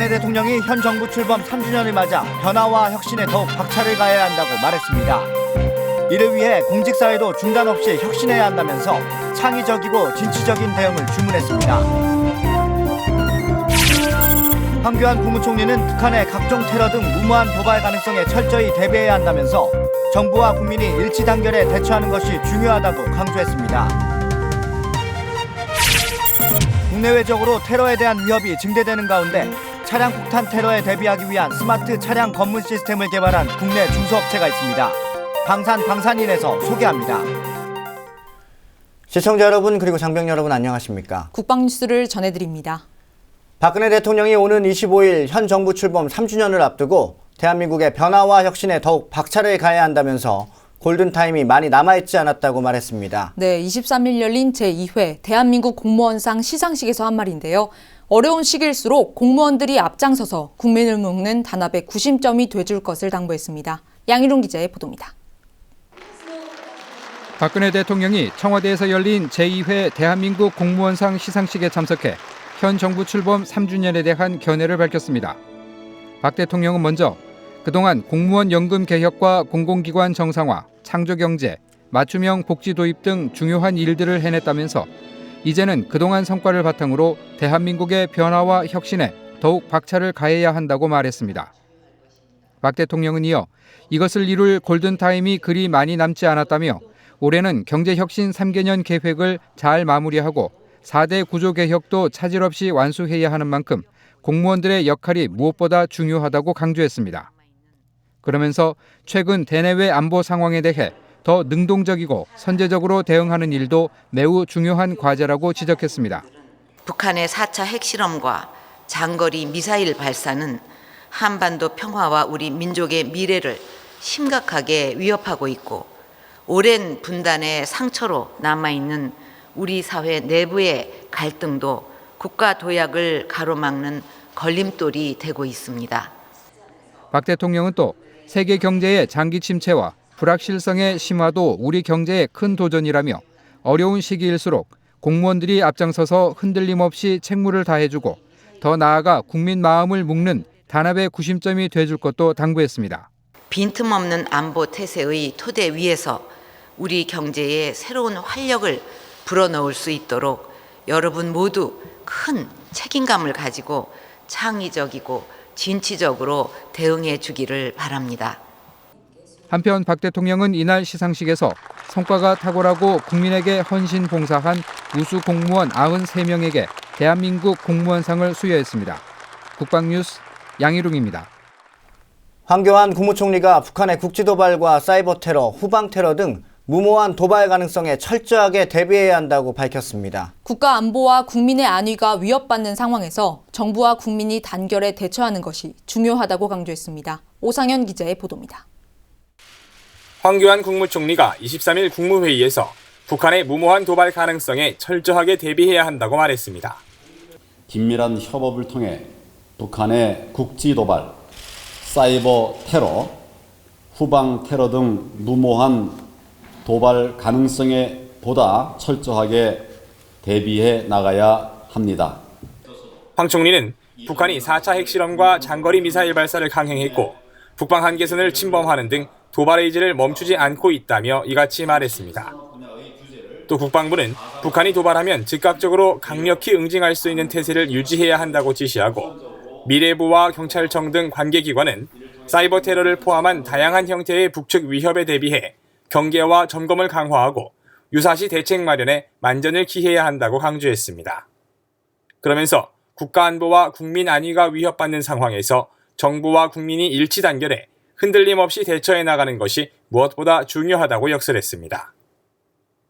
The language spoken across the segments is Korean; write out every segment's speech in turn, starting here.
박근혜 대통령이 현 정부 출범 3주년을 맞아 변화와 혁신에 더욱 박차를 가해야 한다고 말했습니다. 이를 위해 공직사회도 중단 없이 혁신해야 한다면서 창의적이고 진취적인 대응을 주문했습니다. 황교안 국무총리는 북한의 각종 테러 등 무모한 도발 가능성에 철저히 대비해야 한다면서 정부와 국민이 일치단결해 대처하는 것이 중요하다고 강조했습니다. 국내외적으로 테러에 대한 위협이 증대되는 가운데 차량 폭탄 테러에 대비하기 위한 스마트 차량 검문 시스템을 개발한 국내 중소업체가 있습니다. 방산인에서 소개합니다. 시청자 여러분 그리고 장병 여러분 안녕하십니까? 국방뉴스를 전해드립니다. 박근혜 대통령이 오는 25일 현 정부 출범 3주년을 앞두고 대한민국의 변화와 혁신에 더욱 박차를 가해야 한다면서 골든타임이 많이 남아있지 않았다고 말했습니다. 네, 23일 열린 제2회 대한민국 공무원상 시상식에서 한 말인데요. 어려운 시기일수록 공무원들이 앞장서서 국민을 묶는 단합의 구심점이 돼줄 것을 당부했습니다. 양희룡 기자의 보도입니다. 박근혜 대통령이 청와대에서 열린 제2회 대한민국 공무원상 시상식에 참석해 현 정부 출범 3주년에 대한 견해를 밝혔습니다. 박 대통령은 먼저 그동안 공무원 연금 개혁과 공공기관 정상화, 창조경제, 맞춤형 복지 도입 등 중요한 일들을 해냈다면서 이제는 그동안 성과를 바탕으로 대한민국의 변화와 혁신에 더욱 박차를 가해야 한다고 말했습니다. 박 대통령은 이어 이것을 이룰 골든타임이 그리 많이 남지 않았다며 올해는 경제혁신 3개년 계획을 잘 마무리하고 4대 구조개혁도 차질 없이 완수해야 하는 만큼 공무원들의 역할이 무엇보다 중요하다고 강조했습니다. 그러면서 최근 대내외 안보 상황에 대해 더 능동적이고 선제적으로 대응하는 일도 매우 중요한 과제라고 지적했습니다. 북한의 4차 핵실험과 장거리 미사일 발사는 한반도 평화와 우리 민족의 미래를 심각하게 위협하고 있고 오랜 분단의 상처로 남아있는 우리 사회 내부의 갈등도 국가 도약을 가로막는 걸림돌이 되고 있습니다. 박 대통령은 또 세계 경제의 장기 침체와 불확실성의 심화도 우리 경제의 큰 도전이라며 어려운 시기일수록 공무원들이 앞장서서 흔들림 없이 책무를 다해주고 더 나아가 국민 마음을 묶는 단합의 구심점이 돼줄 것도 당부했습니다. 빈틈없는 안보 태세의 토대 위에서 우리 경제에 새로운 활력을 불어넣을 수 있도록 여러분 모두 큰 책임감을 가지고 창의적이고 진취적으로 대응해 주기를 바랍니다. 한편 박 대통령은 이날 시상식에서 성과가 탁월하고 국민에게 헌신 봉사한 우수 공무원 93명에게 대한민국 공무원상을 수여했습니다. 국방뉴스 양희룡입니다. 황교안 국무총리가 북한의 국지도발과 사이버 테러, 후방 테러 등 무모한 도발 가능성에 철저하게 대비해야 한다고 밝혔습니다. 국가 안보와 국민의 안위가 위협받는 상황에서 정부와 국민이 단결해 대처하는 것이 중요하다고 강조했습니다. 오상현 기자의 보도입니다. 황교안 국무총리가 23일 국무회의에서 북한의 무모한 도발 가능성에 철저하게 대비해야 한다고 말했습니다. 긴밀한 협업을 통해 북한의 국지 도발, 사이버 테러, 후방 테러 등 무모한 도발 가능성에 보다 철저하게 대비해 나가야 합니다. 황 총리는 북한이 4차 핵실험과 장거리 미사일 발사를 강행했고 북방 한계선을 침범하는 등 도발 의지를 멈추지 않고 있다며 이같이 말했습니다. 또 국방부는 북한이 도발하면 즉각적으로 강력히 응징할 수 있는 태세를 유지해야 한다고 지시하고 미래부와 경찰청 등 관계기관은 사이버 테러를 포함한 다양한 형태의 북측 위협에 대비해 경계와 점검을 강화하고 유사시 대책 마련에 만전을 기해야 한다고 강조했습니다. 그러면서 국가안보와 국민 안위가 위협받는 상황에서 정부와 국민이 일치 단결해 흔들림 없이 대처해 나가는 것이 무엇보다 중요하다고 역설했습니다.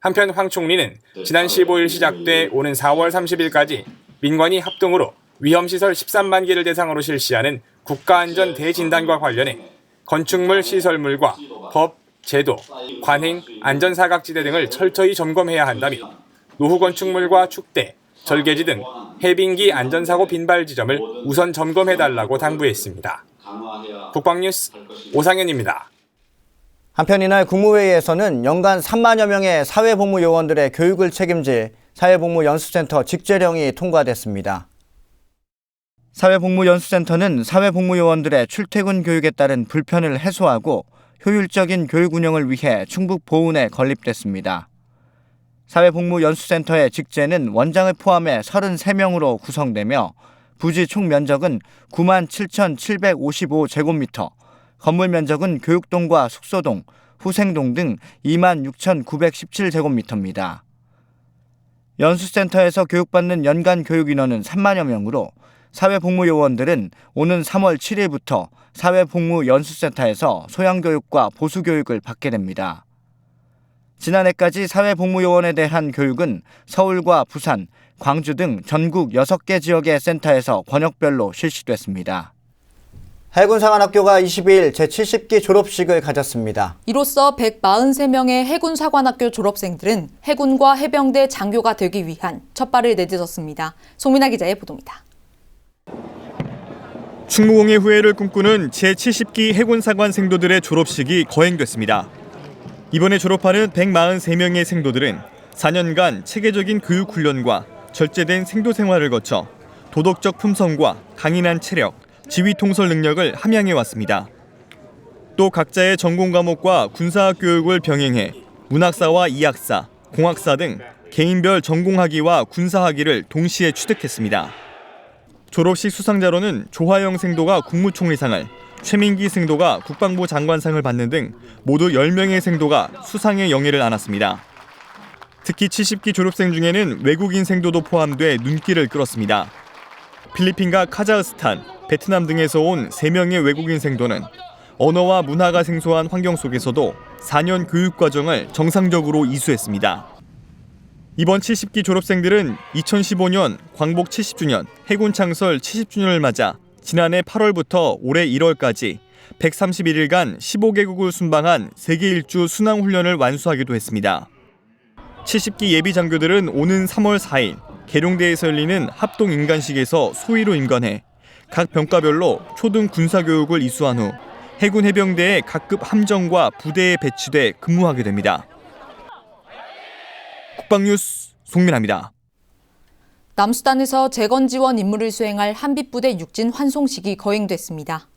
한편 황 총리는 지난 15일 시작돼 오는 4월 30일까지 민관이 합동으로 위험시설 13만 개를 대상으로 실시하는 국가안전 대진단과 관련해 건축물 시설물과 법, 제도, 관행, 안전사각지대 등을 철저히 점검해야 한다며 노후 건축물과 축대, 절개지 등 해빙기 안전사고 빈발 지점을 우선 점검해달라고 당부했습니다. 국방뉴스 오상현입니다. 한편 이날 국무회의에서는 연간 3만여 명의 사회복무 요원들의 교육을 책임질 사회복무 연수센터 직제령이 통과됐습니다. 사회복무연수센터는 사회복무요원들의 출퇴근 교육에 따른 불편을 해소하고 효율적인 교육 운영을 위해 충북 보은에 건립됐습니다. 사회복무연수센터의 직제는 원장을 포함해 33명으로 구성되며 부지 총 면적은 97,755제곱미터, 건물 면적은 교육동과 숙소동, 후생동 등 26,917제곱미터입니다. 연수센터에서 교육받는 연간 교육 인원은 3만여 명으로 사회복무요원들은 오는 3월 7일부터 사회복무연수센터에서 소양교육과 보수교육을 받게 됩니다. 지난해까지 사회복무요원에 대한 교육은 서울과 부산, 광주 등 전국 6개 지역의 센터에서 권역별로 실시됐습니다. 해군사관학교가 22일 제70기 졸업식을 가졌습니다. 이로써 143명의 해군사관학교 졸업생들은 해군과 해병대 장교가 되기 위한 첫발을 내딛었습니다. 송민아 기자의 보도입니다. 충무공의 후예를 꿈꾸는 제70기 해군사관 생도들의 졸업식이 거행됐습니다. 이번에 졸업하는 143명의 생도들은 4년간 체계적인 교육훈련과 절제된 생도 생활을 거쳐 도덕적 품성과 강인한 체력, 지휘 통솔 능력을 함양해왔습니다. 또 각자의 전공 과목과 군사학 교육을 병행해 문학사와 이학사, 공학사 등 개인별 전공학위와 군사학위를 동시에 취득했습니다. 졸업식 수상자로는 조화영 생도가 국무총리상을, 최민기 생도가 국방부 장관상을 받는 등 모두 10명의 생도가 수상의 영예를 안았습니다. 특히 70기 졸업생 중에는 외국인 생도도 포함돼 눈길을 끌었습니다. 필리핀과 카자흐스탄, 베트남 등에서 온 3명의 외국인 생도는 언어와 문화가 생소한 환경 속에서도 4년 교육과정을 정상적으로 이수했습니다. 이번 70기 졸업생들은 2015년 광복 70주년, 해군 창설 70주년을 맞아 지난해 8월부터 올해 1월까지 131일간 15개국을 순방한 세계 일주 순항훈련을 완수하기도 했습니다. 70기 예비 장교들은 오는 3월 4일 계룡대에서 열리는 합동임관식에서 소위로 임관해 각 병과별로 초등 군사교육을 이수한 후 해군 해병대의 각급 함정과 부대에 배치돼 근무하게 됩니다. 국방뉴스 송민아입니다. 남수단에서 재건 지원 임무를 수행할 한빛부대 육진 환송식이 거행됐습니다.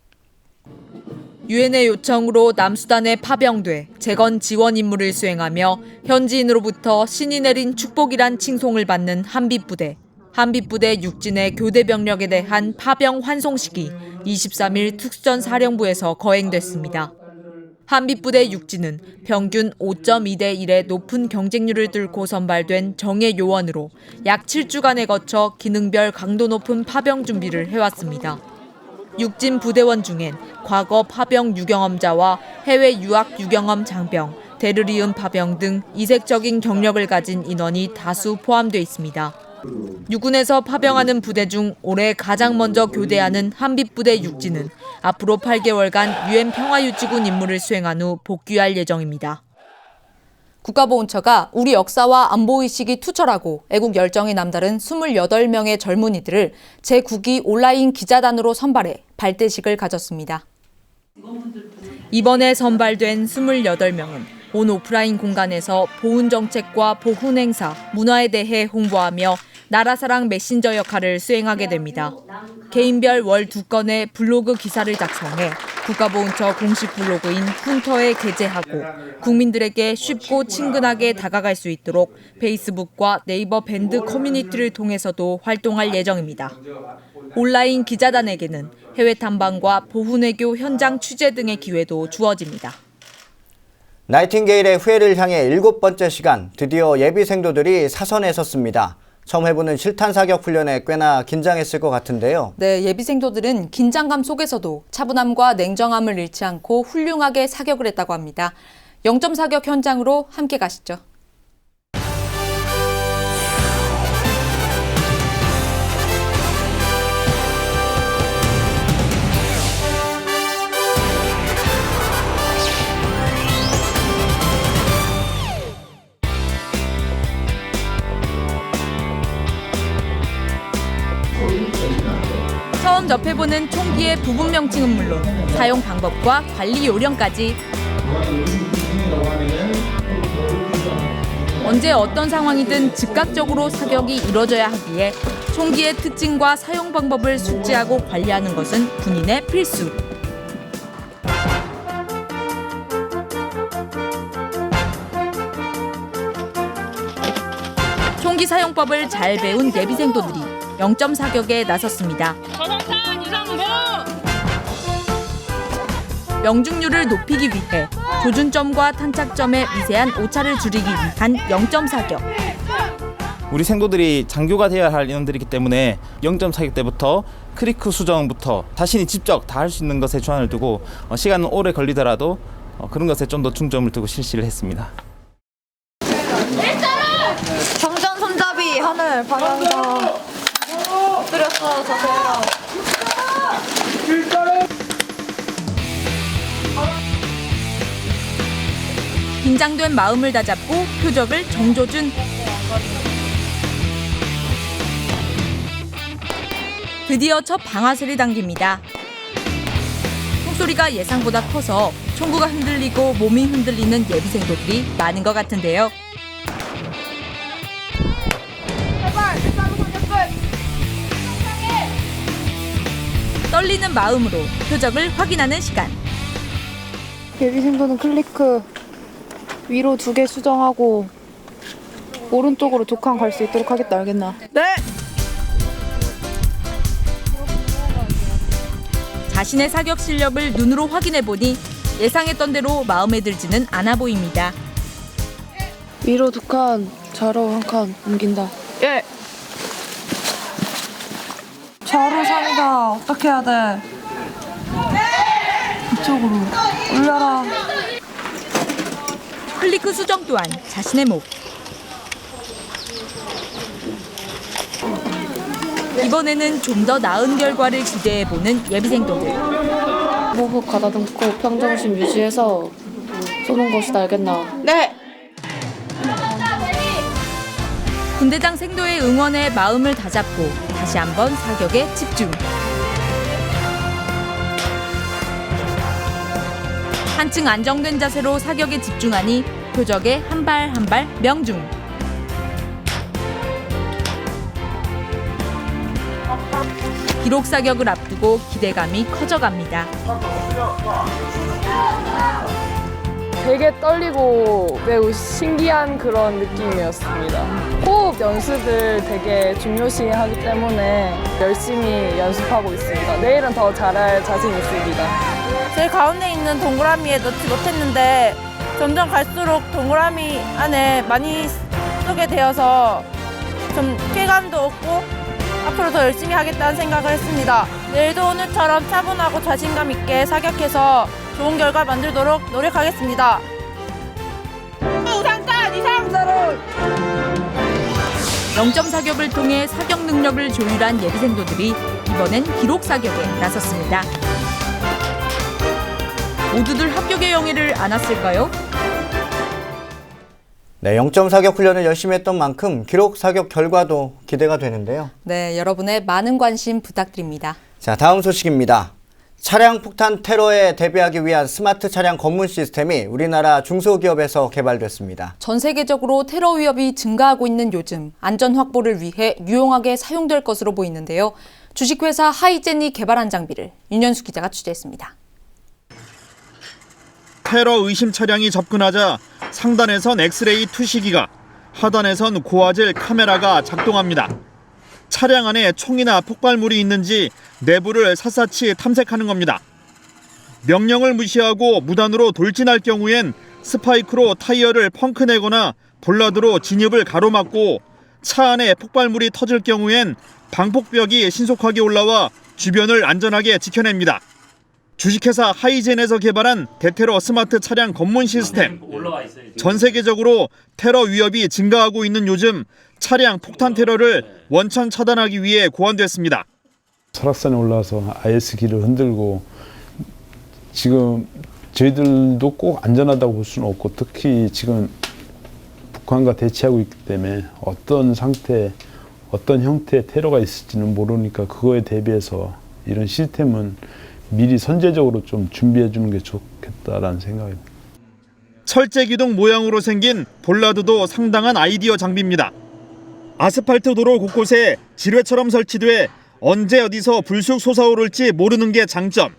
유엔의 요청으로 남수단에 파병돼 재건 지원 임무를 수행하며 현지인으로부터 신이 내린 축복이란 칭송을 받는 한빛부대. 한빛부대 육진의 교대 병력에 대한 파병 환송식이 23일 특수전사령부에서 거행됐습니다. 한빛부대 육진은 평균 5.2대 1의 높은 경쟁률을 뚫고 선발된 정예 요원으로 약 7주간에 거쳐 기능별 강도 높은 파병 준비를 해왔습니다. 육진 부대원 중엔 과거 파병 유경험자와 해외 유학 유경험 장병, 대르리움 파병 등 이색적인 경력을 가진 인원이 다수 포함되어 있습니다. 육군에서 파병하는 부대 중 올해 가장 먼저 교대하는 한빛부대 육진은 앞으로 8개월간 유엔 평화유지군 임무를 수행한 후 복귀할 예정입니다. 국가보훈처가 우리 역사와 안보의식이 투철하고 애국 열정이 남다른 28명의 젊은이들을 제9기 온라인 기자단으로 선발해 발대식을 가졌습니다. 이번에 선발된 28명은 온 오프라인 공간에서 보훈 정책과 보훈 행사, 문화에 대해 홍보하며 나라사랑 메신저 역할을 수행하게 됩니다. 개인별 월 2건의 블로그 기사를 작성해 국가보훈처 공식 블로그인 훈터에 게재하고 국민들에게 쉽고 친근하게 다가갈 수 있도록 페이스북과 네이버 밴드 커뮤니티를 통해서도 활동할 예정입니다. 온라인 기자단에게는 해외 탐방과 보훈외교 현장 취재 등의 기회도 주어집니다. 나이팅게일의 후예를 향해 7번째 시간, 드디어 예비생도들이 사선에 섰습니다. 처음 해보는 실탄사격 훈련에 꽤나 긴장했을 것 같은데요. 네, 예비생도들은 긴장감 속에서도 차분함과 냉정함을 잃지 않고 훌륭하게 사격을 했다고 합니다. 0점 사격 현장으로 함께 가시죠. 처음 접해보는 총기의 부분 명칭은 물론 사용 방법과 관리 요령까지 언제 어떤 상황이든 즉각적으로 사격이 이뤄져야 하기에 총기의 특징과 사용 방법을 숙지하고 관리하는 것은 군인의 필수. 총기 사용법을 잘 배운 예비생도들이 0점 사격에 나섰습니다. 명중률을 높이기 위해 조준점과 탄착점의 미세한 오차를 줄이기 위한 0점 사격. 우리 생도들이 장교가 되어야 할 인원들이기 때문에 0점 사격 때부터 크리크 수정부터 자신이 직접 다 할 수 있는 것에 주안을 두고 시간은 오래 걸리더라도 그런 것에 좀 더 중점을 두고 실시를 했습니다. 정전 손잡이 하늘 방향으로 엎드렸어 자세로. 긴장된 마음을 다잡고 표적을 정조준. 드디어 첫 방아쇠를 당깁니다. 총소리가 예상보다 커서 총구가 흔들리고 몸이 흔들리는 예비생도들이 많은 것 같은데요. 떨리는 마음으로 표적을 확인하는 시간. 예비생도는 클리크 위로 2개 수정하고 오른쪽으로 2칸 갈 수 있도록 하겠다. 알겠나? 네. 자신의 사격 실력을 눈으로 확인해 보니 예상했던 대로 마음에 들지는 않아 보입니다. 위로 2칸, 좌로 1칸 옮긴다. 예. 좌로 3이다. 어떻게 해야 돼? 이쪽으로 올려라. 클리크 수정 또한 자신의 목. 이번에는 좀 더 나은 결과를 기대해보는 예비생도들. 호흡 가다듬고 평정심 유지해서 쏘는 것이다. 알겠나? 네. 군대장 생도의 응원에 마음을 다잡고 다시 한번 사격에 집중. 한층 안정된 자세로 사격에 집중하니 표적에 한 발 한 발 명중. 기록 사격을 앞두고 기대감이 커져갑니다. 되게 떨리고 매우 신기한 그런 느낌이었습니다. 호흡 연습을 되게 중요시하기 때문에 열심히 연습하고 있습니다. 내일은 더 잘할 자신 있습니다. 제일 가운데 있는 동그라미에 넣지 못했는데 점점 갈수록 동그라미 안에 많이 쏘게 되어서 좀 쾌감도 얻고 앞으로 더 열심히 하겠다는 생각을 했습니다. 내일도 오늘처럼 차분하고 자신감 있게 사격해서 좋은 결과 만들도록 노력하겠습니다. 우상단 이상자로 0점 사격을 통해 사격 능력을 조율한 예비생도들이 이번엔 기록 사격에 나섰습니다. 모두들 합격의 영예를 안았을까요? 네, 0점 사격 훈련을 열심히 했던 만큼 기록 사격 결과도 기대가 되는데요. 네, 여러분의 많은 관심 부탁드립니다. 자, 다음 소식입니다. 차량 폭탄 테러에 대비하기 위한 스마트 차량 검문 시스템이 우리나라 중소기업에서 개발됐습니다. 전 세계적으로 테러 위협이 증가하고 있는 요즘 안전 확보를 위해 유용하게 사용될 것으로 보이는데요. 주식회사 하이젠이 개발한 장비를 윤현수 기자가 취재했습니다. 테러 의심 차량이 접근하자 상단에선 엑스레이 투시기가, 하단에선 고화질 카메라가 작동합니다. 차량 안에 총이나 폭발물이 있는지 내부를 샅샅이 탐색하는 겁니다. 명령을 무시하고 무단으로 돌진할 경우엔 스파이크로 타이어를 펑크내거나 볼라드로 진입을 가로막고, 차 안에 폭발물이 터질 경우엔 방폭벽이 신속하게 올라와 주변을 안전하게 지켜냅니다. 주식회사 하이젠에서 개발한 대테러 스마트 차량 검문 시스템. 전 세계적으로 테러 위협이 증가하고 있는 요즘 차량 폭탄 테러를 원천 차단하기 위해 고안됐습니다. 설악산에 올라와서 IS기를 흔들고, 지금 저희들도 꼭 안전하다고 볼 수는 없고, 특히 지금 북한과 대치하고 있기 때문에 어떤 상태, 어떤 형태의 테러가 있을지는 모르니까 그거에 대비해서 이런 시스템은 미리 선제적으로 좀 준비해 주는 게 좋겠다라는 생각입니다. 철제 기둥 모양으로 생긴 볼라드도 상당한 아이디어 장비입니다. 아스팔트 도로 곳곳에 지뢰처럼 설치돼 언제 어디서 불쑥 솟아오를지 모르는 게 장점.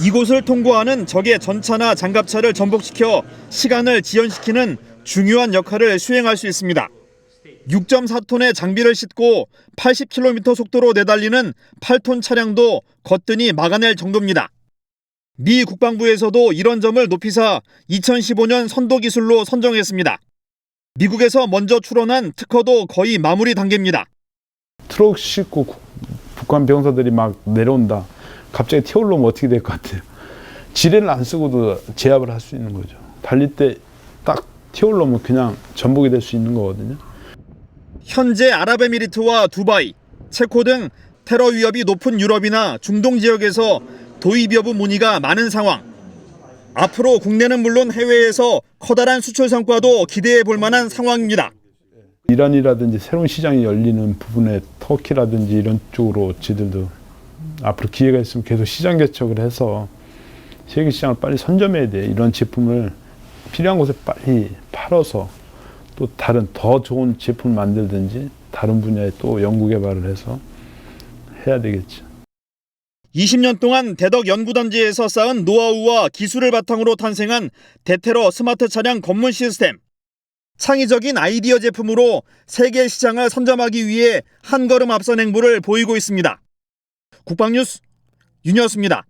이곳을 통과하는 적의 전차나 장갑차를 전복시켜 시간을 지연시키는 중요한 역할을 수행할 수 있습니다. 6.4톤의 장비를 싣고 80km 속도로 내달리는 8톤 차량도 거뜬히 막아낼 정도입니다. 미 국방부에서도 이런 점을 높이사 2015년 선도기술로 선정했습니다. 미국에서 먼저 출원한 특허도 거의 마무리 단계입니다. 트럭 싣고 북한 병사들이 막 내려온다. 갑자기 튀어올라오면 어떻게 될 것 같아요? 지뢰를 안 쓰고도 제압을 할 수 있는 거죠. 달릴 때 딱 튀어올라오면 그냥 전복이 될 수 있는 거거든요. 현재 아랍에미리트와 두바이, 체코 등 테러 위협이 높은 유럽이나 중동 지역에서 도입 여부 문의가 많은 상황. 앞으로 국내는 물론 해외에서 커다란 수출 성과도 기대해 볼 만한 상황입니다. 이란이라든지 새로운 시장이 열리는 부분에 터키라든지 이런 쪽으로 지들도 앞으로 기회가 있으면 계속 시장 개척을 해서 세계 시장을 빨리 선점해야 돼. 이런 제품을 필요한 곳에 빨리 팔아서 또 다른 더 좋은 제품을 만들든지 다른 분야에 또 연구 개발을 해서 해야 되겠죠. 20년 동안 대덕 연구단지에서 쌓은 노하우와 기술을 바탕으로 탄생한 대테러 스마트 차량 검문 시스템. 창의적인 아이디어 제품으로 세계 시장을 선점하기 위해 한 걸음 앞선 행보를 보이고 있습니다. 국방뉴스 윤이었습니다.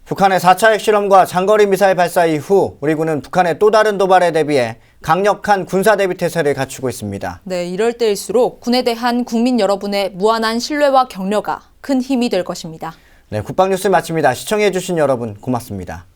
북한의 4차 핵실험과 장거리 미사일 발사 이후 우리 군은 북한의 또 다른 도발에 대비해 강력한 군사 대비 태세를 갖추고 있습니다. 네, 이럴 때일수록 군에 대한 국민 여러분의 무한한 신뢰와 격려가 큰 힘이 될 것입니다. 네, 국방뉴스 마칩니다. 시청해주신 여러분 고맙습니다.